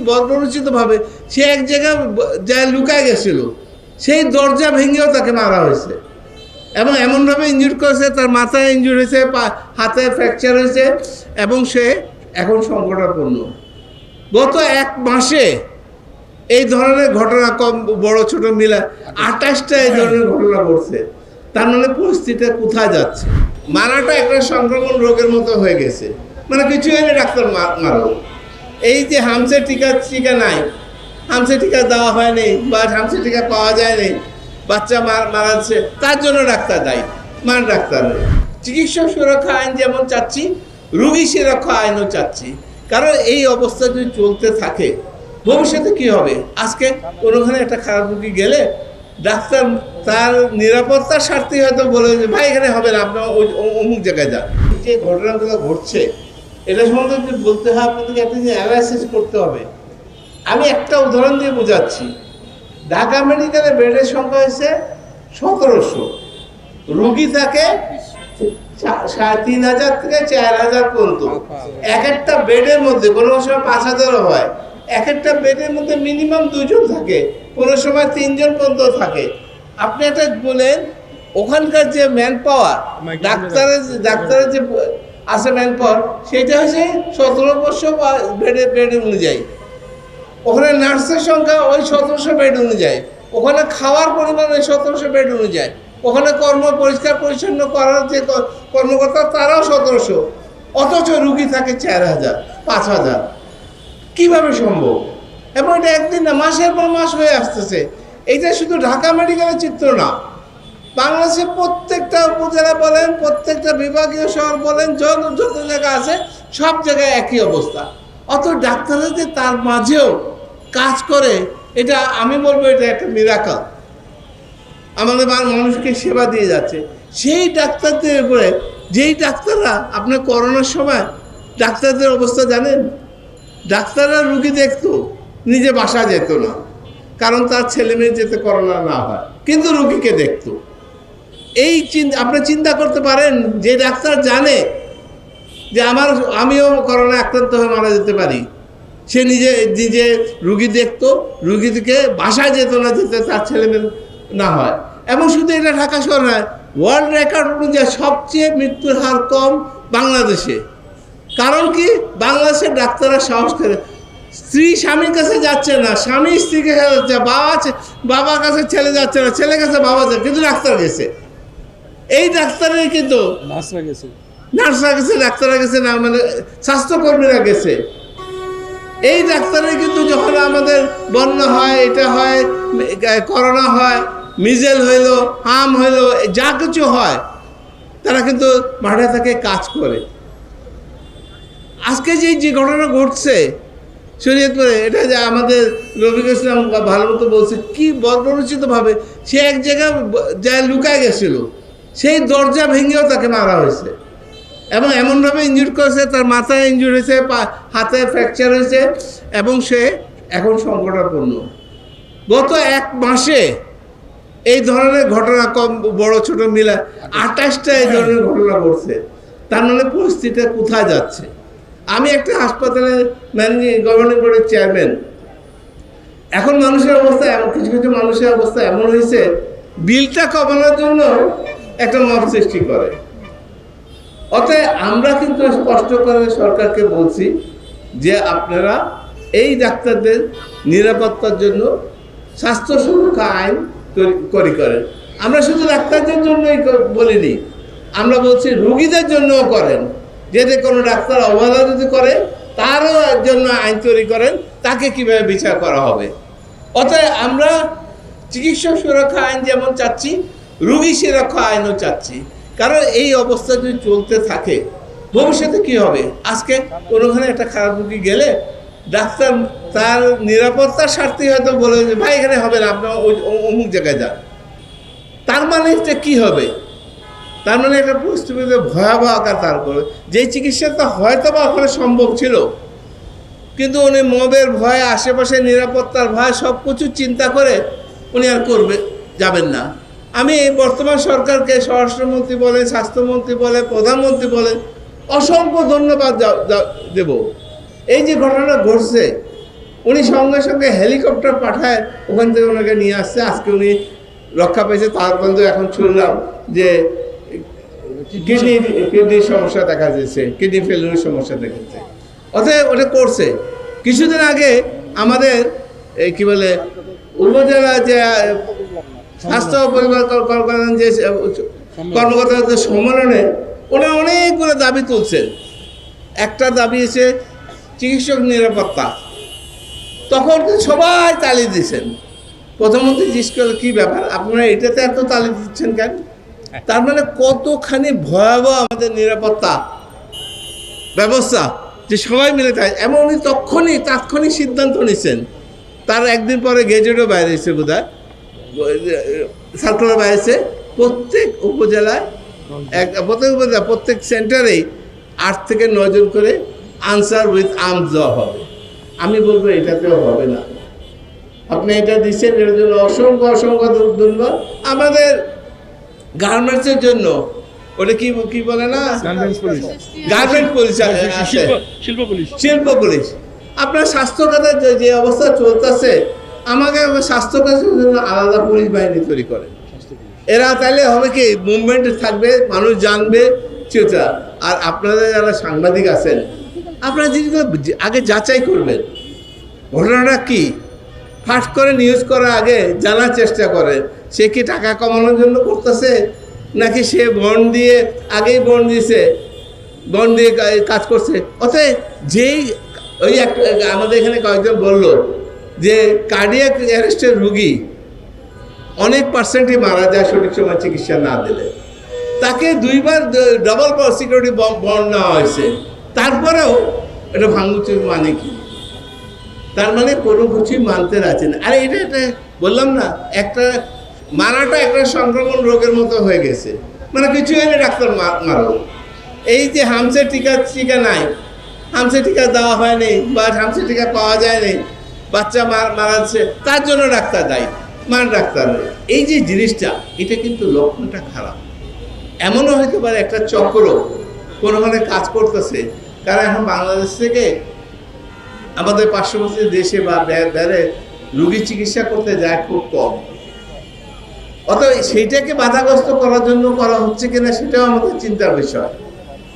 বর্বরোচিতভাবে সে এক জায়গায় যা লুকায় গেছিল, সেই দরজা ভেঙেও তাকে মারা হয়েছে এবং এমনভাবে ইনজুর করেছে, তার মাথায় ইনজুর হয়েছে, হাতে ফ্র্যাকচার হয়েছে এবং সে এখন সংকটাপন্ন। গত এক মাসে এই ধরনের ঘটনা, কম বড় ছোট মিলা 28টা এই ধরনের ঘটনা ঘটছে। তার মানে পরিস্থিতিটা কোথায় যাচ্ছে? মারাটা একটা সংক্রমণ রোগের মতো হয়ে গেছে, মানে কিছু হলে ডাক্তার মারো। এই যে হামসে টিকা নাই, হামসে টিকা দেওয়া হয়নি বা হামসে টিকা পাওয়া যায়নি, বাচ্চা মারাচ্ছে, তার জন্য ডাক্তার দায়ী, ডাক্তার। চিকিৎসা সুরক্ষা আইন যেমন চাচ্ছি, রোগী সুরক্ষা আইনও চাচ্ছি। কারণ এই অবস্থা যদি চলতে থাকে ভবিষ্যতে কি হবে? আজকে কোনোখানে একটা খারাপ রোগী গেলে ডাক্তার তার নিরাপত্তার স্বার্থে হয়তো বলে যে ভাই এখানে হবে না, আপনার ওই অমুক জায়গায় যান। যে ঘটনাগুলো ঘটছে এটা সম্বন্ধে বলতে হয়, আপনাদেরকে একটা যে অ্যানালাইসিস করতে হবে। আমি একটা উদাহরণ দিয়ে বোঝাচ্ছি। ঢাকা মেডিকেলে বেডের সংখ্যা হয়েছে 1700, রোগী থাকে 3500 থেকে 4000 পর্যন্ত। এক একটা বেডের মধ্যে কোনো সময় 5000ও হয়। এক একটা বেডের মধ্যে মিনিমাম 2 জন থাকে, কোনো সময় 3 জন পর্যন্ত থাকে। আপনি একটা বলেন ওখানকার যে ম্যান পাওয়ার, ডাক্তারের যে আছে ম্যান পাওয়ার, সেটা হচ্ছে 1700 বেড অনুযায়ী। ওখানে নার্সের সংখ্যা ওই 1700 বেড অনুযায়ী, ওখানে খাওয়ার পরিমাণ ওই 1700 বেড অনুযায়ী, ওখানে পরিষ্কার পরিচ্ছন্ন করার যে কর্মকর্তা তারাও 1700, অথচ রুগী থাকে 4000 5000। কিভাবে সম্ভব? এবং এটা একদিন না, মাসের পর মাস হয়ে আসতেছে। এইটা শুধু ঢাকা মেডিকেলের চিত্র না, বাংলাদেশের প্রত্যেকটা উপজেলা বলেন, প্রত্যেকটা বিভাগীয় শহর বলেন, যত জায়গা আছে সব জায়গায় একই অবস্থা। অত ডাক্তাররা যে তার মাঝেও কাজ করে, এটা আমি বলবো এটা একটা মিরাকল। আমাদের মানুষকে সেবা দিয়ে যাচ্ছে সেই ডাক্তারদের উপরে। যেই ডাক্তাররা আপনার করোনার সময় ডাক্তারদের অবস্থা জানেন, ডাক্তাররা রুগী দেখতো, নিজে বাসা যেত না, কারণ তার ছেলে মেয়ে যেতে করোনা না হয়, কিন্তু রুগীকে দেখতো। এই আপনি চিন্তা করতে পারেন যে ডাক্তার জানে যে আমিও করোনা আক্রান্ত হয়ে মারা যেতে পারি, সে নিজে রুগী দেখতো, রুগীকে বাসায় যেত না, যেতে তার ছেলে মেয়ে না হয়। এবং শুধু এটা ঢাকা শহর নয়, ওয়ার্ল্ড রেকর্ড অনুযায়ী সবচেয়ে মৃত্যুর হার কম বাংলাদেশে। কারণ কি? বাংলাদেশের ডাক্তাররা সাহস করে, স্ত্রী স্বামীর কাছে যাচ্ছে না, স্বামী স্ত্রীর কাছে যাচ্ছে, বাবার কাছে ছেলে যাচ্ছে না, ছেলের কাছে বাবা যাচ্ছে, কিন্তু ডাক্তার গেছে। এই ডাক্তারের কিন্তু নার্সরা গেছে, ডাক্তাররা গেছে না, মানে স্বাস্থ্যকর্মীরা গেছে। এই ডাক্তারের কিন্তু যখন আমাদের বন্যা হয়, এটা হয়, করোনা হয়, মিজেল হইলো, হাম হইলো, যা কিছু হয়, তারা কিন্তু মাঠে থেকে কাজ করে। আজকে যে ঘটনা ঘটছে শরীয়তপুরে, এটা যে আমাদের রফিকুল ইসলাম ভালো মতো বলছে, কি বর্বরোচিতভাবে সে এক জায়গায় যা লুকায় গেছিল, সেই দরজা ভেঙেও তাকে মারা হয়েছে এবং এমনভাবে ইনজুর করেছে, তার মাথায় ইনজুর হয়েছে, হাতে ফ্র্যাকচার হয়েছে এবং সে এখন সংকটাপন্ন। গত এক মাসে এই ধরনের ঘটনা, কম বড় ছোট মিলা 28টা এই ধরনের ঘটনা ঘটছে। তার মানে পরিস্থিতিটা কোথায় যাচ্ছে? আমি একটা হাসপাতালের গভর্নিং বোর্ডের চেয়ারম্যান। এখন মানুষের অবস্থা কিছু মানুষের অবস্থা এমন হয়েছে, বিলটা কমানোর জন্য একটা মব সৃষ্টি করে। অতএব আমরা কিন্তু স্পষ্ট করে সরকারকে বলছি যে আপনারা এই ডাক্তারদের নিরাপত্তার জন্য স্বাস্থ্য সুরক্ষা আইন তৈরি করেন। আমরা শুধু ডাক্তারদের জন্যই বলিনি, আমরা বলছি রুগীদের জন্যও করেন। যাতে কোনো ডাক্তার অবহেলা যদি করে, তারও জন্য আইন তৈরি করেন, তাকে কিভাবে বিচার করা হবে। অতএব আমরা চিকিৎসা সুরক্ষা আইন যেমন চাচ্ছি, রোগী সুরক্ষা আইনও চাচ্ছি। কারণ এই অবস্থা যদি চলতে থাকে ভবিষ্যতে কি হবে? আজকে কোনোখানে একটা খারাপ রোগী গেলে ডাক্তার তার নিরাপত্তার স্বার্থে হয়তো বলে যে ভাই এখানে হবে না, আপনার ওই অমুক জায়গায় যান। তার মানে এটা কী হবে? তার মানে একটা পরিস্থিতিতে ভয়াবহ আকার ধারণ করে। যে চিকিৎসাটা হয়তো বা ওখানে সম্ভব ছিল, কিন্তু উনি মবের ভয়, আশেপাশে নিরাপত্তার ভয়, সব কিছু চিন্তা করে উনি আর যাবেন না। আমি বর্তমান সরকারকে, স্বরাষ্ট্রমন্ত্রী বলেন, স্বাস্থ্যমন্ত্রী বলে, প্রধানমন্ত্রী বলেন, অসংখ্য ধন্যবাদ দেব। এই যে ঘটনা ঘটছে, উনি সঙ্গে সঙ্গে হেলিকপ্টার পাঠায়, ওখান থেকে ওনাকে নিয়ে আসছে। আজকে উনি রক্ষা পেয়েছে। তার পর্যন্ত এখন শুনলাম যে কিডনির সমস্যা দেখা যাচ্ছে, কিডনি ফেলিউরের সমস্যা দেখাচ্ছে। অতএব ওটা করছে। কিছুদিন আগে আমাদের এই কি বলে উপজেলা যে স্বাস্থ্য পরিবার কর্মকর্তা যে কর্মকর্তাদের সম্মেলনে ওরা অনেকগুলো দাবি তুলছেন। একটা দাবি হচ্ছে চিকিৎসক নিরাপত্তা। তখন সবাই তালি দিচ্ছেন। প্রধানমন্ত্রী জিজ্ঞেস করল, কী ব্যাপার আপনারা এটাতে এত তালি দিচ্ছেন কেন? তার মানে কতখানি ভয়াবহ আমাদের নিরাপত্তা ব্যবস্থা, যে সবাই মিলে তাই। এমন উনি তাৎক্ষণিক সিদ্ধান্ত নিচ্ছেন। তার একদিন পরে গেজেটও বাইরে এসেছে, বোধহয় সার্কুলার বাইরেছে, প্রত্যেক উপজেলায় প্রত্যেক সেন্টারেই 8 থেকে 9 জন করে আনসার উইথ আর্মস দেওয়া হবে। আমি বলবো এটাতেও হবে না। আপনি এটা দিচ্ছেন, এর জন্য অসংখ্য ধন্যবাদ। আমাদের গার্মেন্টসের জন্য ওটা কি বলে না, গার্মেন্ট পুলিশ, শিল্প পুলিশ। আপনার স্বাস্থ্য খাতের যে অবস্থা চলতেছে, আমাকে স্বাস্থ্য খাতের জন্য আলাদা পুলিশ বাহিনী তৈরি করে। এরা তাইলে হবে কি, মুভমেন্ট থাকবে, মানুষ জানবে সেটা। আর আপনাদের যারা সাংবাদিক আছেন, আপনারা জিনিসগুলো আগে যাচাই করবেন, ঘটনাটা কি। ফাঁস করে নিউজ করার আগে জানার চেষ্টা করে সে কি টাকা কমানোর জন্য করতেছে, নাকি সে বন্ড দিয়ে আগেই বন্ড দিয়েছে, বন্ড দিয়ে কাজ করছে। অতএব যেই ওই একটা আমাদের এখানে কয়েকজন বলল যে কার্ডিয়াক অ্যারেস্টের রুগী অনেক পার্সেন্টই মারা যায় সঠিক সময় চিকিৎসা না দিলে। তাকে 2বার ডবল সিকিউরিটি বন্ড নেওয়া হয়েছে, তারপরেও এটা ভাঙচুর মানে কি? তার মানে কোনো কিছুই মানতে রাখছে না। আরে এটা বললাম না, একটা মারাটা একটা সংক্রমণ রোগের মতো হয়ে গেছে। মানে কিছু হলে ডাক্তার মারো। এই যে হামসের টিকা নাই, হামসের টিকা দেওয়া হয়নি বা হামসের টিকা পাওয়া যায়নি, বাচ্চা মারাচ্ছে, তার জন্য ডাক্তার দায়ী, ডাক্তার নেই। এই যে জিনিসটা, এটা কিন্তু লক্ষণটা খারাপ। এমনও হতে পারে একটা চক্র কোনোখানে কাজ করতেছে, কারণ এখন বাংলাদেশ থেকে আমাদের পার্শ্ববর্তী দেশে বা বাইরে রোগী চিকিৎসা করতে যায় খুব কম। অতএব সেইটাকে বাধাগ্রস্ত করার জন্য করা হচ্ছে কিনা সেটাও আমাদের চিন্তার বিষয়।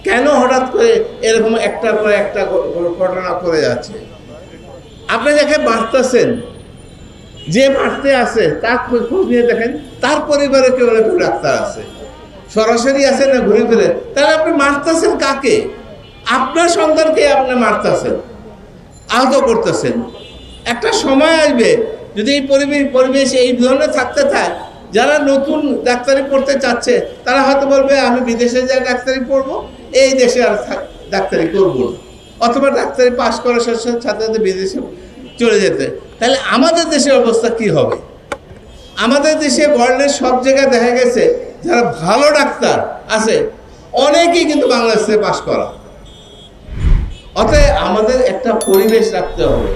কেন হঠাৎ করে এরকম একটার পর একটা ঘটনা করে যাচ্ছে? আপনি যাকে বাড়তেছেন, যে বাড়তে আছে তার খোঁজ নিয়ে দেখেন তার পরিবারে কেউ না কেউ ডাক্তার আছে, সরাসরি আছে না ঘুরে ফিরে। তাহলে আপনি মারতেছেন কাকে? আপনার সন্তানকে আপনি মারতেছেন, আহত করতেছেন। একটা সময় আসবে যদি এই পরিবেশ এই ধরনের থাকতে থাকে, যারা নতুন ডাক্তারি পড়তে চাচ্ছে তারা হয়তো বলবে আমি বিদেশে যাই ডাক্তারি পড়বো, এই দেশে আর ডাক্তারি করবো না, অথবা ডাক্তারি পাশ করার সাথে সাথে বিদেশে চলে যেতে। তাহলে আমাদের দেশের অবস্থা কি হবে? আমাদের দেশে ওয়ার্ল্ডের সব জায়গায় দেখা গেছে যারা ভালো ডাক্তার আছে অনেকেই কিন্তু বাংলাদেশে পাশ করা। অতএব আমাদের একটা পরিবেশ রাখতে হবে।